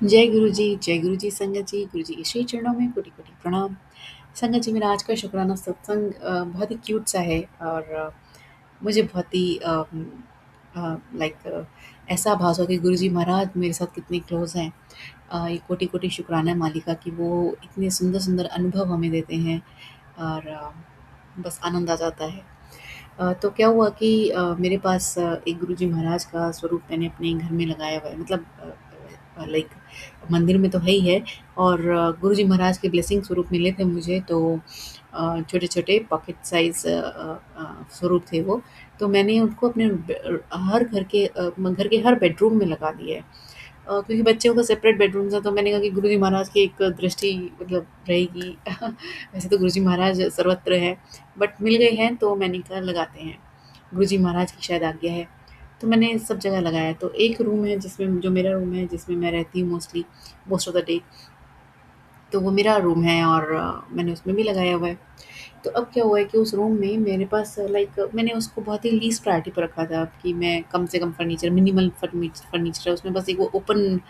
जय गुरु जी, संगत जी, गुरु जी के श्री चरणों में कोटि-कोटि प्रणाम। संगत जी, मेरा आज का शुक्राना सत्संग बहुत ही क्यूट सा है और मुझे बहुत ही लाइक ऐसा आभास हुआ कि गुरु जी महाराज मेरे साथ कितने क्लोज़ हैं। ये कोटि-कोटि शुक्राना है मालिका की वो इतने सुंदर-सुंदर अनुभव हमें देते हैं और बस आनंद आ जाता है। तो क्या हुआ कि मेरे पास एक गुरुजी महाराज का स्वरूप मैंने अपने घर में लगाया हुआ है मतलब लाइक मंदिर में तो है ही है और गुरुजी महाराज के ब्लेसिंग स्वरूप मिले थे मुझे तो छोटे-छोटे पॉकेट साइज़ स्वरूप थे वो। तो मैंने उनको अपने हर घर के हर बेडरूम में लगा दिया है। क्योंकि बच्चों का सेपरेट बेडरूम्स है तो मैंने कहा कि गुरुजी महाराज की एक दृष्टि मतलब रहेगी। वैसे तो गुरुजी महाराज सर्वत्र हैं, बट मिल गए हैं तो मैंने कहा लगाते हैं। गुरुजी महाराज की शायद आज्ञा है, तो मैंने सब जगह लगाया। तो एक रूम है जिसमें जो मेरा रूम है जिसमें मैं रहती हूँ mostly most of the day, तो वो मेरा रूम है और मैंने उसमें भी लगाया हुआ है। तो अब क्या हुआ है कि उस रूम में मेरे पास लाइक मैंने उसको बहुत ही लीस्ट प्रायोरिटी पर रखा था कि मैं कम से कम फर्नीचर मिनिमल फर्नीचर है उसमें, बस एक वो ओपन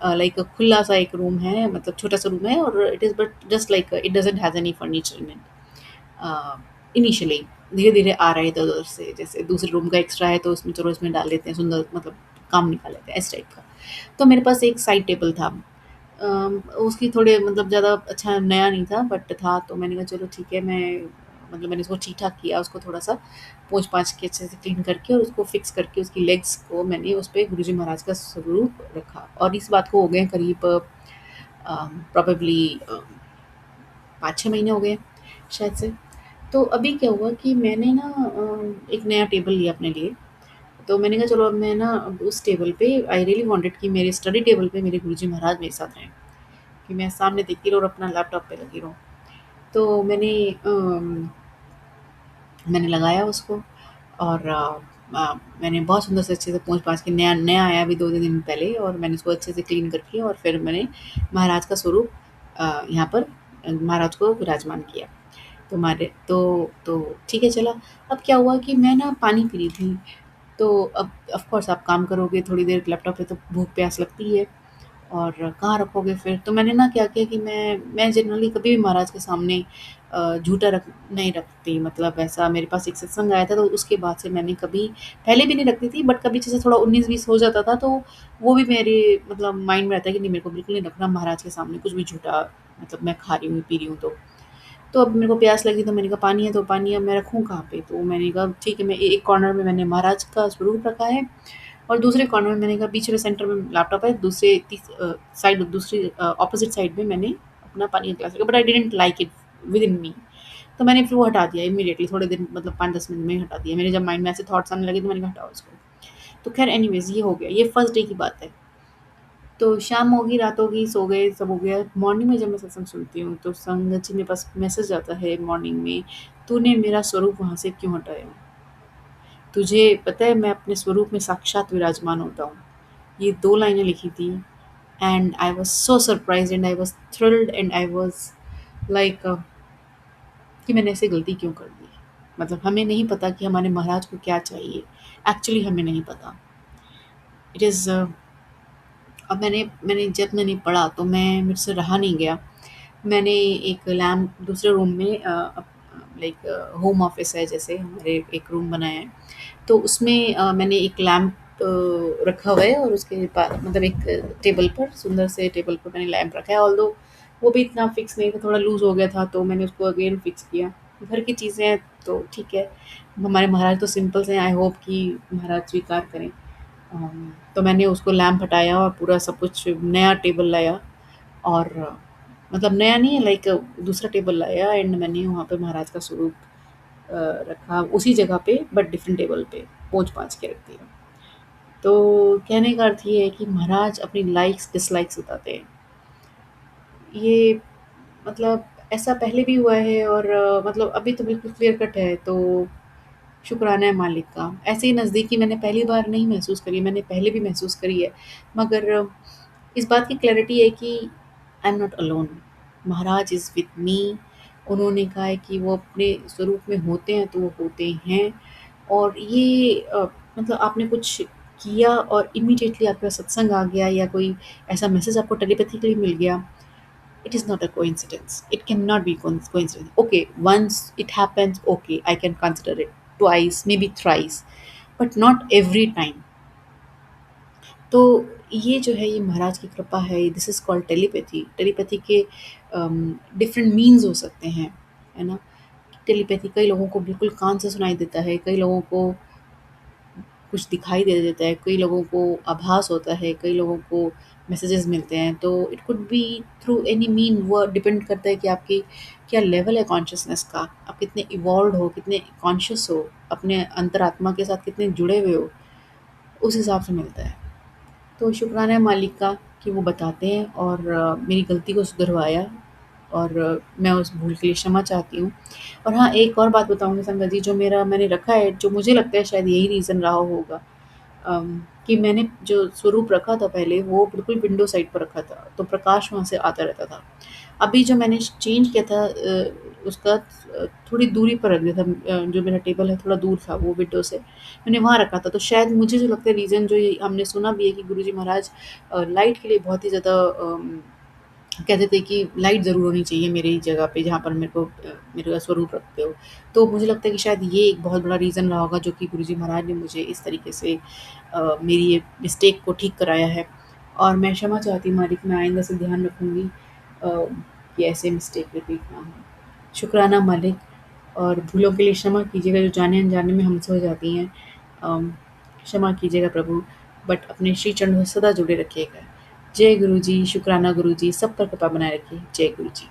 लाइक खुला सा एक रूम है, मतलब छोटा सा रूम है और it is but just like it doesn't has any furniture in it initially. धीरे धीरे आ रहा है इधर उधर से, जैसे दूसरे रूम का एक्स्ट्रा है तो उसमें चलो इसमें डाल देते हैं, सुंदर मतलब काम निकाल लेते हैं इस टाइप का। तो मेरे पास एक साइड टेबल था, उसकी थोड़े मतलब ज़्यादा अच्छा नया नहीं था बट था, तो मैंने कहा चलो ठीक है, मैं मतलब मैंने उसको ठीक-ठाक किया, उसको थोड़ा-सा पोंछ-पाछ के अच्छे से क्लीन करके और उसको फिक्स करके उसकी लेग्स को मैंने उस पे गुरुजी महाराज का स्वरूप रखा और इस बात को हो गए करीब प्रोबेबली 5-6 महीने हो गए शायद से। तो अभी क्या हुआ कि मैंने ना एक नया टेबल लिया अपने लिए, तो मैंने कहा चलो अब मैं ना अब उस टेबल पे आई रियली वांटेड कि मेरे स्टडी टेबल पे मेरे गुरुजी महाराज मेरे साथ रहें, कि मैं सामने देखती रहूँ और अपना लैपटॉप पे लगी रहूँ। तो मैंने लगाया उसको और मैंने बहुत सुंदर से अच्छे से पोंछ-पाछ के नया नया आया अभी 2 दिन पहले और मैंने उसको अच्छे से क्लीन करके और फिर मैंने महाराज का स्वरूप यहाँ पर महाराज को विराजमान किया। तो हमारे तो ठीक है चला। अब क्या हुआ कि मैं ना पानी पी रही थी, तो अब ऑफ़ कोर्स आप काम करोगे थोड़ी देर लैपटॉप पे तो भूख प्यास लगती है और कहाँ रखोगे फिर? तो मैंने ना क्या किया कि मैं जनरली कभी भी महाराज के सामने झूठा रख नहीं रखती, मतलब ऐसा मेरे पास एक सत्संग आया था तो उसके बाद से मैंने कभी पहले भी नहीं रखती थी, बट कभी जैसे थोड़ा 19-20 हो जाता था तो वो भी मेरे मतलब माइंड में रहता है कि नहीं, मेरे को बिल्कुल नहीं रखना महाराज के सामने कुछ भी झूठा, मतलब मैं खा रही हूँ, पी रही हूँ तो। तो अब मेरे को प्यास लगी तो मैंने कहा पानी है तो पानी अब मैं रखूँ कहाँ पे? तो मैंने कहा ठीक है, मैं एक कॉर्नर में मैंने महाराज का स्वरूप रखा है और दूसरे कॉर्नर में मैंने कहा बीच में सेंटर में लैपटॉप है, साइड दूसरी ऑपोज़िट साइड में मैंने अपना पानी का ग्लास रखा, but I didn't like it within me. तो मैंने फिर वो हटा दिया इमीडिएटली, थोड़े दिन मतलब 5-10 मिनट में ही हटा दिया। मेरे जब माइंड में ऐसे थॉट्स आने लगे तो मैंने कहा हटाओ इसको। तो ख़ैर एनीवेज़ ये हो गया, ये फर्स्ट डे की बात है। तो शाम होगी, रात होगी, सो गए, सब हो गया। मॉर्निंग में जब मैं सत्संग सुनती हूँ तो संगत जी मेरे पास मैसेज आता है मॉर्निंग में, "तूने मेरा स्वरूप वहाँ से क्यों हटाया? तुझे पता है मैं अपने स्वरूप में साक्षात विराजमान होता हूँ।" ये 2 लाइनें लिखी थी and I was so surprised and I was thrilled and I was like कि मैंने ऐसे गलती क्यों कर दी? मतलब हमें नहीं पता कि हमारे महाराज को क्या चाहिए, एक्चुअली हमें नहीं पता। इट इज़ अब मैंने पढ़ा तो मैं मुझसे रहा नहीं गया। मैंने एक लैंप दूसरे रूम में लाइक होम ऑफिस है जैसे हमारे एक रूम बनाया है, तो उसमें मैंने एक लैंप रखा हुआ है और उसके मतलब एक टेबल पर सुंदर से टेबल पर मैंने लैंप रखा है, ऑल्दो वो भी इतना फिक्स नहीं था, थोड़ा लूज़ हो गया था तो मैंने उसको अगेन फिक्स किया। घर की चीज़ें हैं तो ठीक है, हमारे महाराज तो सिंपल से हैं, आई होप कि महाराज स्वीकार करें। तो मैंने उसको लैंप हटाया और पूरा सब कुछ नया टेबल लाया और मतलब नया नहीं है, लाइक दूसरा टेबल लाया एंड मैंने वहाँ पे महाराज का स्वरूप रखा उसी जगह पे बट डिफरेंट टेबल पे पोंछ-पाछ के रख दिया। तो कहने का अर्थ ये है कि महाराज अपनी लाइक्स डिसलाइक्स बताते हैं। ये मतलब ऐसा पहले भी हुआ है और मतलब अभी तो बिल्कुल क्लियर कट है, तो शुक्राना है मालिक का। ऐसे ही नज़दीकी मैंने पहली बार नहीं महसूस करी, मैंने पहले भी महसूस करी है। मगर इस बात की क्लैरिटी है कि I am not alone, Maharaj is with me. उन्होंने कहा है कि वो अपने स्वरूप में होते हैं तो वो होते हैं और ये मतलब आपने कुछ किया और इमीडिएटली आपके पास सत्संग आ गया या कोई ऐसा मैसेज आपको टेलीपैथिकली मिल गया, it is not a coincidence. It cannot be coincidence. Okay, once it happens, okay, I can consider it. Twice, maybe thrice, but not every time. तो ये जो है ये महाराज की कृपा है, this is called telepathy. Telepathy के डिफरेंट मीन्स हो सकते हैं, है ना? टेलीपैथी कई लोगों को बिल्कुल कान से सुनाई देता है, कई लोगों को कुछ दिखाई दे देता है, कई लोगों को आभास होता है, कई लोगों को मैसेजेस मिलते हैं। तो it could be through any mean, वो डिपेंड करता है कि आपकी क्या लेवल है कॉन्शियसनेस का, आप कितने इवॉल्व्ड हो, कितने कॉन्शियस हो, अपने अंतरात्मा के साथ कितने जुड़े हुए हो, उस हिसाब से मिलता है। तो शुक्राना है मालिक का कि वो बताते हैं और मेरी गलती को सुधरवाया और मैं उस भूल के लिए क्षमा चाहती हूँ। और हाँ, एक और बात बताऊँगी संगत जी, जो मेरा मैंने रखा है, जो मुझे लगता है शायद यही रीज़न रहा होगा, कि मैंने जो स्वरूप रखा था पहले वो बिल्कुल विंडो साइड पर रखा था, तो प्रकाश वहाँ से आता रहता था। अभी जो मैंने चेंज किया था उसका थोड़ी दूरी पर रख दिया था, जो मेरा टेबल है थोड़ा दूर था वो विंडो से, मैंने वहाँ रखा था। तो शायद मुझे जो लगता है रीज़न, जो ये हमने सुना भी है कि गुरुजी महाराज लाइट के लिए बहुत ही ज़्यादा कहते थे कि लाइट ज़रूर होनी चाहिए मेरी जगह पे जहाँ पर मेरे को मेरा स्वरूप रखते हो। तो मुझे लगता है कि शायद ये एक बहुत बड़ा रीज़न रहा होगा जो कि गुरुजी महाराज ने मुझे इस तरीके से मेरी ये मिस्टेक को ठीक कराया है। और मैं क्षमा चाहती हूँ मालिक, मैं आइंदा से ध्यान रखूँगी कि ऐसे मिस्टेक रिपीट ना हो। शुक्राना मालिक, और भूलों के लिए क्षमा कीजिएगा जो जाने-अनजाने में हमसे हो जाती हैं। क्षमा कीजिएगा प्रभु, बट अपने श्री चरणों से सदा जुड़े रखिएगा। जय गुरु जी, शुक्राना गुरु जी, सब पर कृपा बनाए रखिए। जय गुरु जी।